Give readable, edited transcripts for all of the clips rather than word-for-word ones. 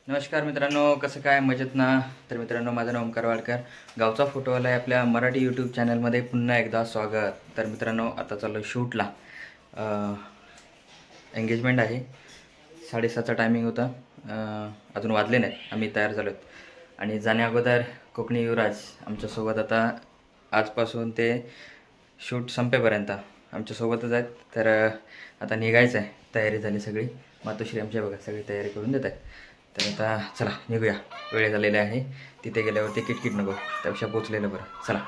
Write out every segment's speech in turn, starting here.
नमस्कार मित्रांनो, कसं काय मजेत ना? तर मित्रांनो, माझं नाव ओमकार वाडकर, गावचा फोटोवाला आहे. आपल्या मराठी यूट्यूब चॅनलमध्ये पुन्हा एकदा स्वागत. तर मित्रांनो, आता चाललो शूटला. एंगेजमेंट आहे. 7:30चा टायमिंग होता. अजून वाजले नाहीत, आम्ही तयार झालो आहेत. आणि जाण्या अगोदर कोकणी युवराज आमच्यासोबत आता आजपासून ते शूट संपेपर्यंत आमच्यासोबतच आहेत. तर आता निघायचं आहे. तयारी झाली सगळी. मातोश्री आमच्या बघा सगळी तयारी करून देत आहेत. तर आता चला निघूया. वेळ झालेला आहे. तिथे गेल्यावरती किटकिट नको, त्यापेक्षा पोचलेलं बरं. चला.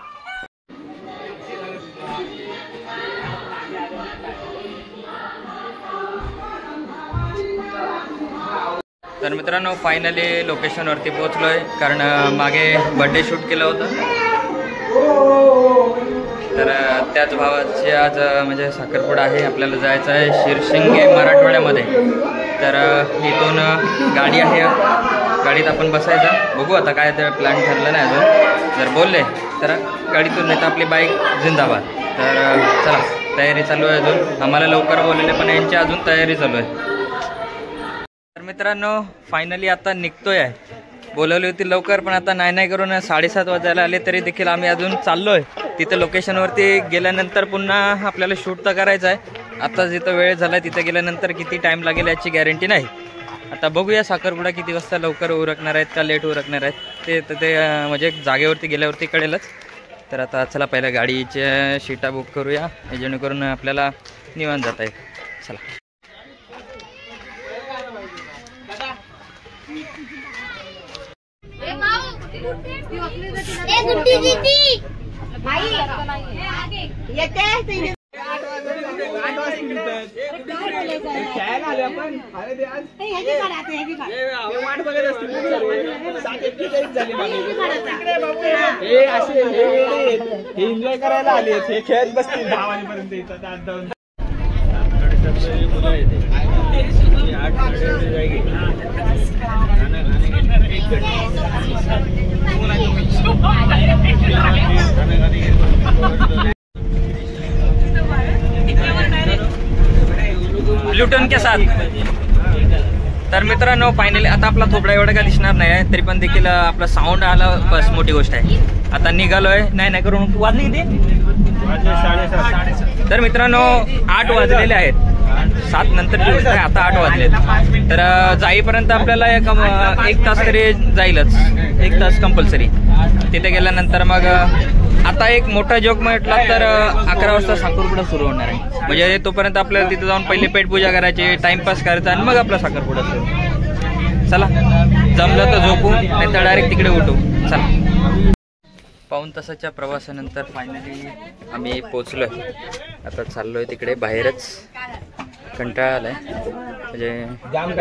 तर मित्रांनो, फायनली लोकेशनवरती पोचलो आहे. कारण मागे बड्डे शूट केलं होतं. तर त्याच भावाचे आज म्हणजे साखरपुडा आहे. आपल्याला जायचं आहे शिरशिंगे मराठवाड्यामध्ये. तर इथून गाडी आहे, गाडीत आपण बसायचं. बघू आता काय तर प्लॅन ठरलं नाही अजून. जर बोलले तर गाडीतून नाही तर आपली बाईक जिंदाबाद. तर चला, तयारी चालू आहे अजून. आम्हाला लवकर बोललेले पण यांची अजून तयारी चालू आहे. तर मित्रांनो, फायनली आता निघतोय आहे. बोलवली होती लवकर, पण आता नाही करून 7:30 वाजायला आले तरी देखील आम्ही अजून चाललो आहे. तिथं लोकेशनवरती गेल्यानंतर पुन्हा आपल्याला शूट तर करायचं आहे. आता जिथं वेळ झाला तिथं गेल्यानंतर किती टाईम लागेल याची गॅरंटी नाही. आता बघूया साखरपुडा किती वाजता लवकर उरकणार आहेत का लेट उरकणार आहेत ते म्हणजे जागेवरती गेल्यावरती कळेलच. तर आता चला पहिल्या गाडीच्या शीटा बुक करूया, जेणेकरून आपल्याला निवांत जाता येईल. चला. एन्जॉय करायला आले, हे खेळत बसतील 10 वाजेपर्यंत येतात. प्लुटन के साथ. तर मित्रांनो, फायनली आता आपला थोपडा एवढा काय दिसणार नाही आहे, तरी पण देखील आपला साऊंड आला बस मोठी गोष्ट आहे. आता निघालोय. नाही करून वाजले किती? 7:30. तर मित्रांनो, 8 वाजलेले आहेत. 7 नंतरची गोष्ट आहे. आता 8 वाजलेत. तर जाईपर्यंत आपल्याला एक तास तरी जाईलच. 1 तास कंपल्सरी. तिथे गेल्यानंतर मग आता एक मोठा जोक म्हटला तर 11 वाजता साखरपुडा सुरू होणार आहे. म्हणजे तोपर्यंत आपल्याला तिथे जाऊन पहिले पेटपूजा करायची, टाइमपास करायचा आणि मग आपला साखरपुडा सुरू. चला, जमलं तर झोपू, नाही तर डायरेक्ट तिकडे उठू. चला. पाऊण तासाच्या प्रवासानंतर फायनली आम्ही पोचलोय. आता चाललोय तिकडे बाहेरच. कंटाळा आलाय, म्हणजे जाम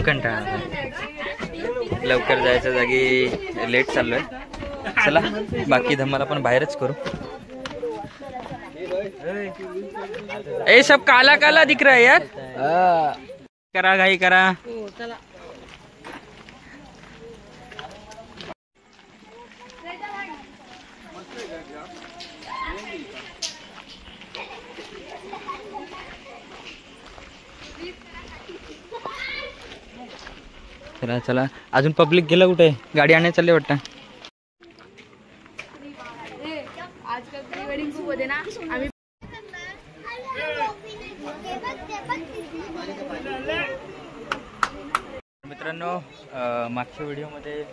कंटाळा आलाय. लवकर जायच्या जागी लेट चाललोय. चला, बाकी धमाला पण बाहेरच करू. ए सब काला काला दिख रहा है यार. करा घाई करा. चला चला. अजून पब्लिक गेलं कुठे? गाडी आणायला चालले वाटतं. मित्रांनो, मागच्या व्हिडिओमध्ये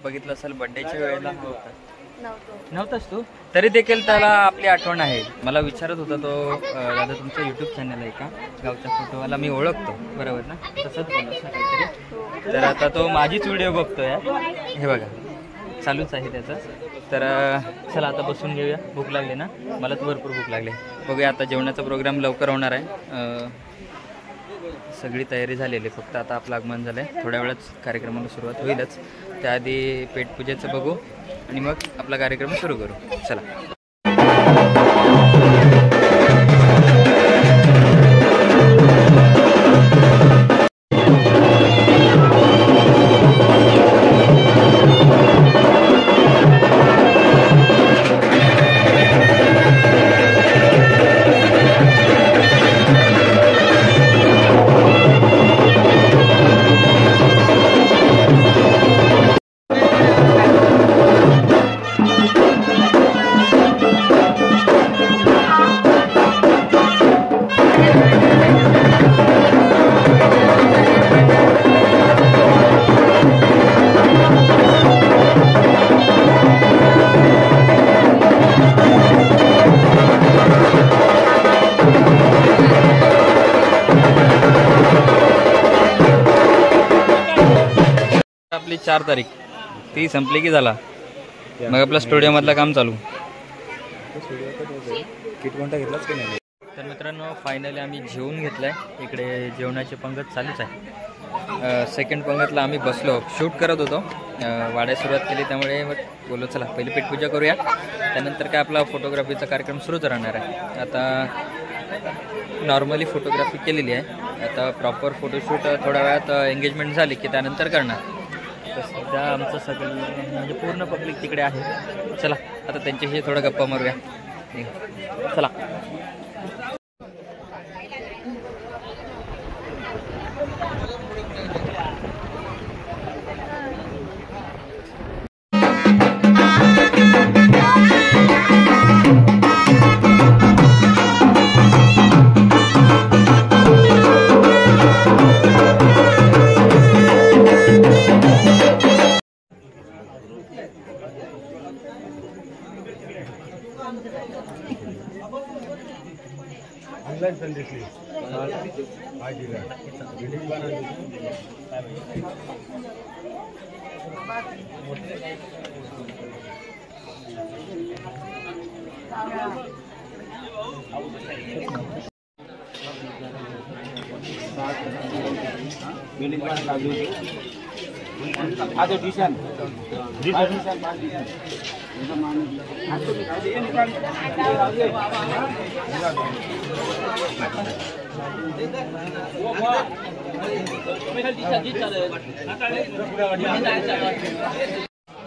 बघितलं असेल बड्डेच्या वेळेला नव्हताच तू, तरी देखील त्याला आपली आठवण आहे. मला विचारत होता तो, दादा तुमचं यूट्यूब चॅनल आहे का? गावचा फोटोवाला मी ओळखतो, बरोबर ना? तसंच बोलत ना काहीतरी. तर आता तो माझीच व्हिडिओ बघतोय. हे बघा, चालूच आहे त्याचं. तर चला आता बसून घेऊया. भूक लागली ना? मला तर भरपूर भूक लागली. बघूया आता जेवणाचा प्रोग्राम लवकर होणार आहे. सगळी तयारी झालेली, फक्त आता आपलं आगमन झालं आहे. थोड्या वेळात कार्यक्रमाला सुरुवात होईलच. त्याआधी पेटपूजेचं बघू आणि मग आपला कार्यक्रम सुरू करू. चला. आपली 4 तारीख, ती संपली की झाला मग आपलं स्टुडिओमधलं काम चालू. किट कोणता घेतलाच की नाही? तर मित्रांनो फायनली आम्ही जेवून घेतलं आहे. इकडे जेवणाची पंगत चालूच आहे. सेकंड पंगतला आम्ही बसलो, शूट करत होतो, वाड्यात सुरुवात केली त्यामुळे बोललो चला पहिली पेटपूजा करूया, त्यानंतर काय आपला फोटोग्राफीचा कार्यक्रम सुरूच राहणार आहे. आता नॉर्मली फोटोग्राफी केलेली आहे, आता प्रॉपर फोटोशूट थोड्या वेळात एंगेजमेंट झाली की त्यानंतर करणार. तर सध्या आमचं सगळं म्हणजे पूर्ण पब्लिक तिकडे आहे. चला आता त्यांच्याशी थोडं गप्पा मारूया. चला.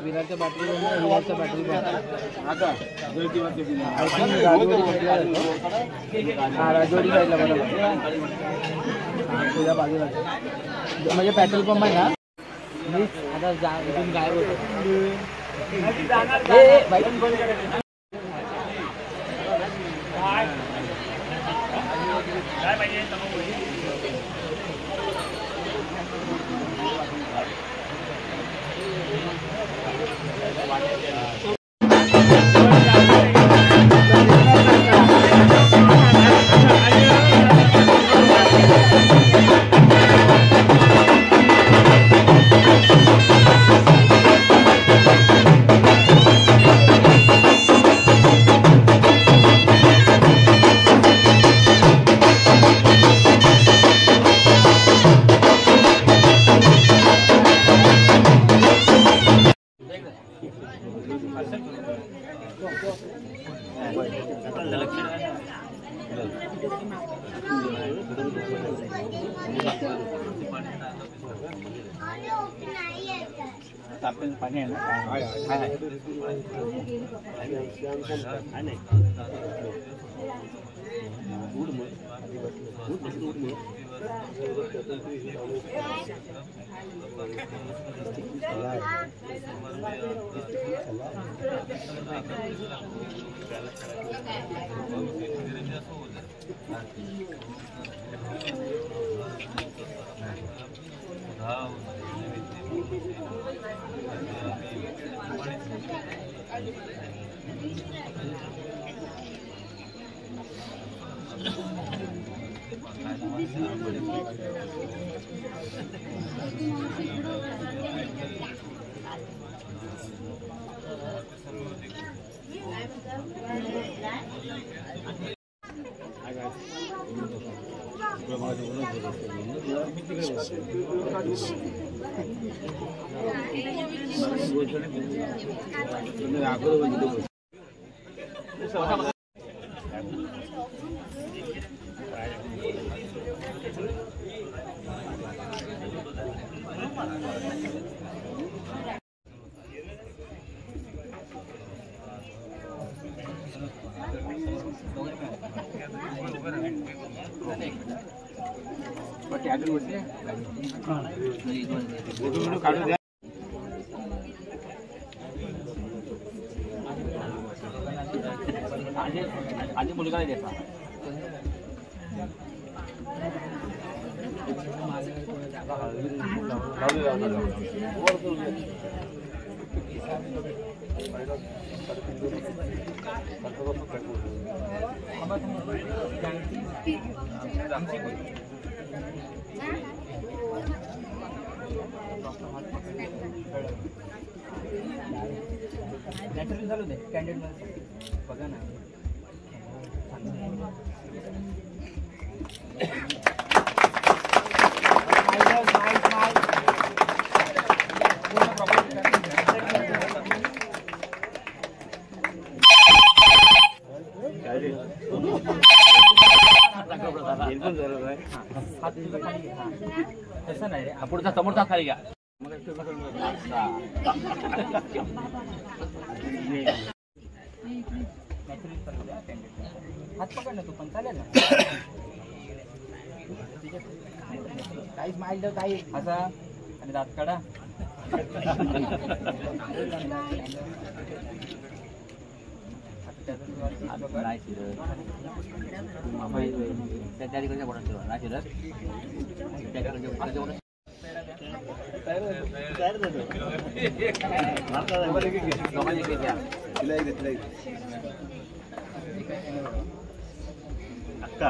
विराटच्या बॅटरी राजवाडी साईडला तुझ्या बाजूला म्हणजे पेट्रोल पंप आहे ना. आता इथून गायब होतो. पाणी आहे ना. आधी मुलगा देता नॅचरल चालू दे कॅन्डिड मध्ये बघा ना. तसं नाही रे, पुढचा समोरचा खाली घ्या. हात पकड ना तू पण चालेल ना. काही स्माइल दे काही असा आणि दात काढा.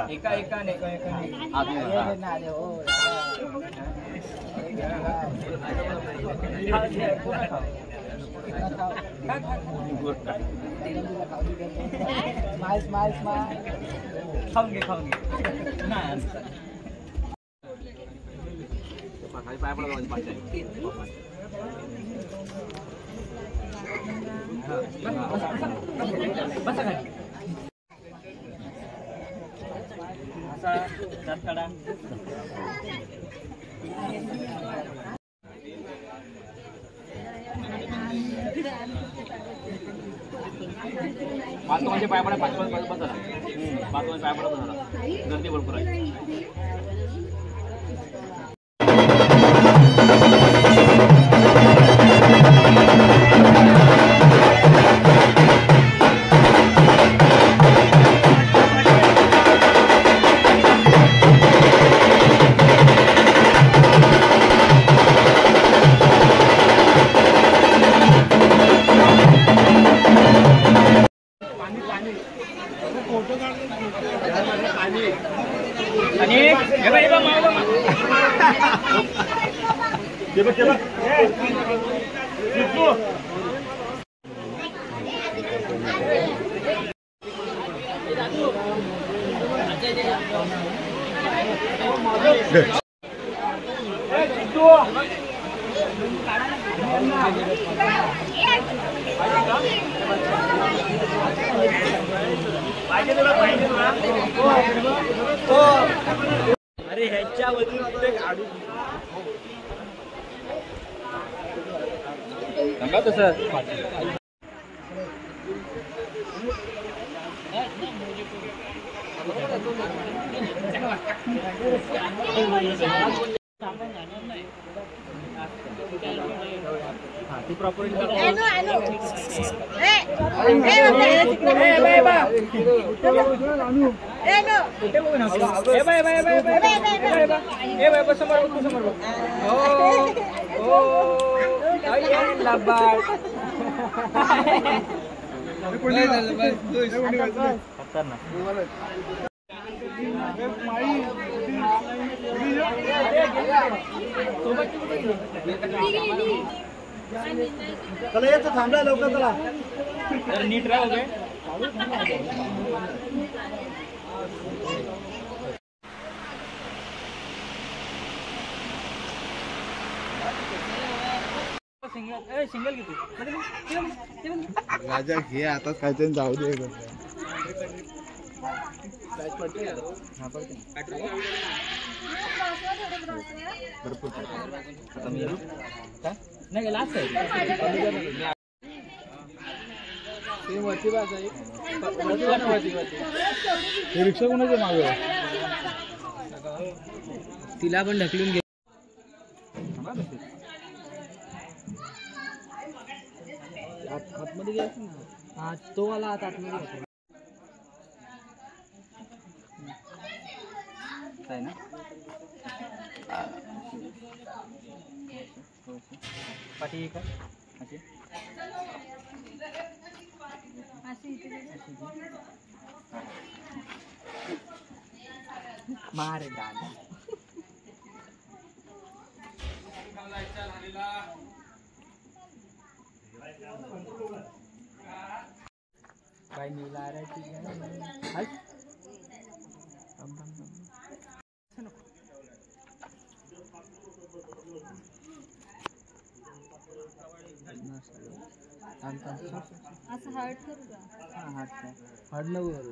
एका एका स्माइल खाऊन घे बसा खाली. असा दात काढा. पाच म्हणजे पाय पडा 5 पाच बस झाला. 5 म्हणजे पाय पडा झाला. गर्दी भरपूर आहे. अरे ह्याच्यावरती तसं ती प्रॉपर्टी चला येतो थांबला लवकर चला नीट राहू. सिंगल किती राजा घे आता खायचं जाऊ दे. भरपूर नाही लास्ट आहे. रिक्षा कोणाच्या मागे तिला पण ढकलून घे. आतमध्ये घ्यायचं ना. हा तो वाला आतमध्ये घ्यायचा आहे ना. पाठी का अशी मारे दादा बाई नीला असं हार्ड करू का? हार्ड नको करू,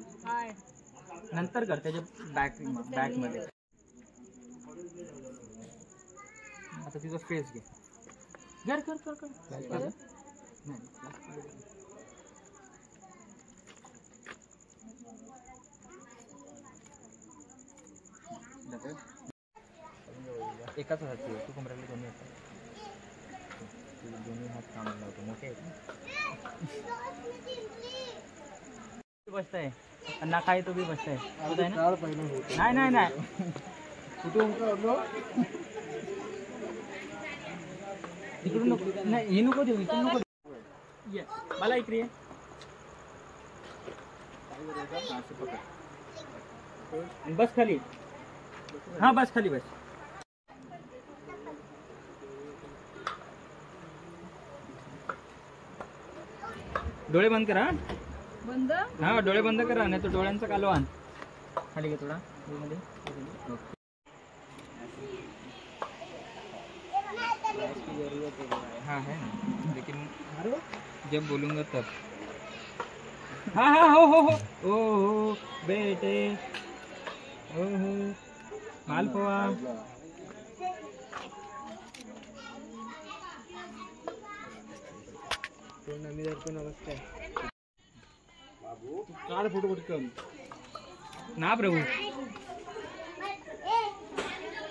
नंतर कर त्याच्या बॅक मध्ये. आता तिचा फेस घे. कर कर कर कर एकाच हात तू कमरेला दोन्ही हात दोन्ही हात कामाला लावतो. मोठे आहेत बसताय ना काय तो बी बसताय. नाही नाही नाही इकडून नको, नाही हे नको देऊ, इकडून नको ये. मला इकडे बस खाली. हा बस खाली बस. डोळे बंद करा. बंद? हा डोळे बंद करा, नाही तर डोळ्यांचा कालवा आण. खाली घे थोडा मध्ये. हाँ है ना, लेकिन जब बोलूँगा तब. हाँ हाँ हो बेटे हो मालपोवा. काढ फोटो पटकन ना प्रभू.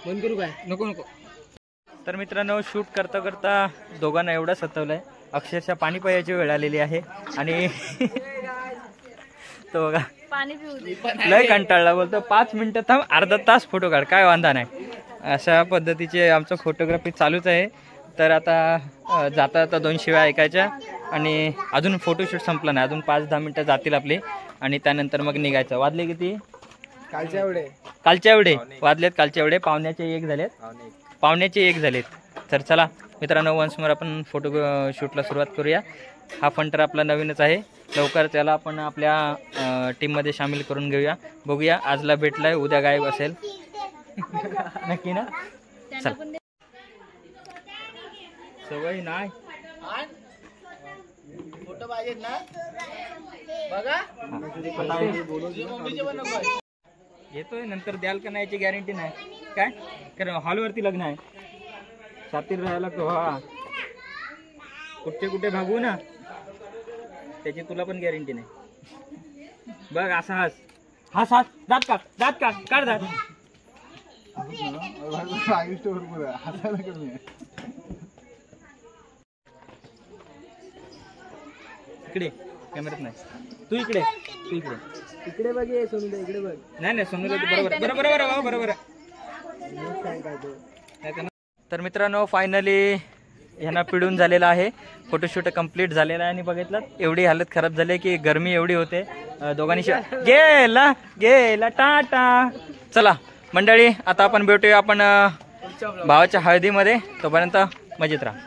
बंद करू काय? नको नको. तर मित्रांनो शूट करता करता दोघांना एवढा सतवलंय, अक्षरशः पाणी प्यायची वेळ आलेली आहे. आणि तो बघा पाणी पिऊ दे. लय कंटाळला, बोलतो 5 मिनिटं थांब, अर्धा तास फोटो काढ, काय वांधा नाही. अशा पद्धतीचे आमचं फोटोग्राफी चालूच आहे. तर आता जाता जाता 2 शिव्या ऐकायच्या आणि अजून फोटोशूट संपला नाही, अजून 5-10 मिनिटं जातील आपली आणि त्यानंतर मग निघायचं. वाजले किती? कालच्या एवढे वाजलेत. कालच्या एवढे पावण्याचे 1 झालेत. पावण्याचे 1 झालेत. तर चला मित्रांनो वन्स मोर आपण फोटो शूटला सुरुवात करूया. हा फंटर आपला नवीनच आहे, लवकर त्याला आपण आपल्या टीममध्ये सामील करून घेऊया. बघूया आजला भेटलाय उद्या गायब असेल. नक्की ना? चल. सवय नाही फोटो पाहिजेत ना बघा. येतोय नंतर द्याल का नाही याची गॅरंटी नाही. काय कारण हॉलवरती लग्न आहे, शातीर राहायला तो. हा कुठे भागू ना त्याची तुला पण गॅरंटी नाही. बघ असा हास हास हास. दात काढ काढ दात. इकडे कॅमेऱ्यात नाही, तू इकडे बघ. ये सोनू इकडे बघ. नाही सोनू बरोबर. तर मित्रांनो फायनली ह्यांना पिढून झालेला आहे, फोटोशूट कंप्लीट झालेला आहे. आणि बघितलं एवढी हालत खराब झाली की गरमी एवढी होते. दोघांनी गेला टाटा. चला मंडळी आता आपण भेटूया आपण भावाच्या हळदीमध्ये. तोपर्यंत मजेत राहा.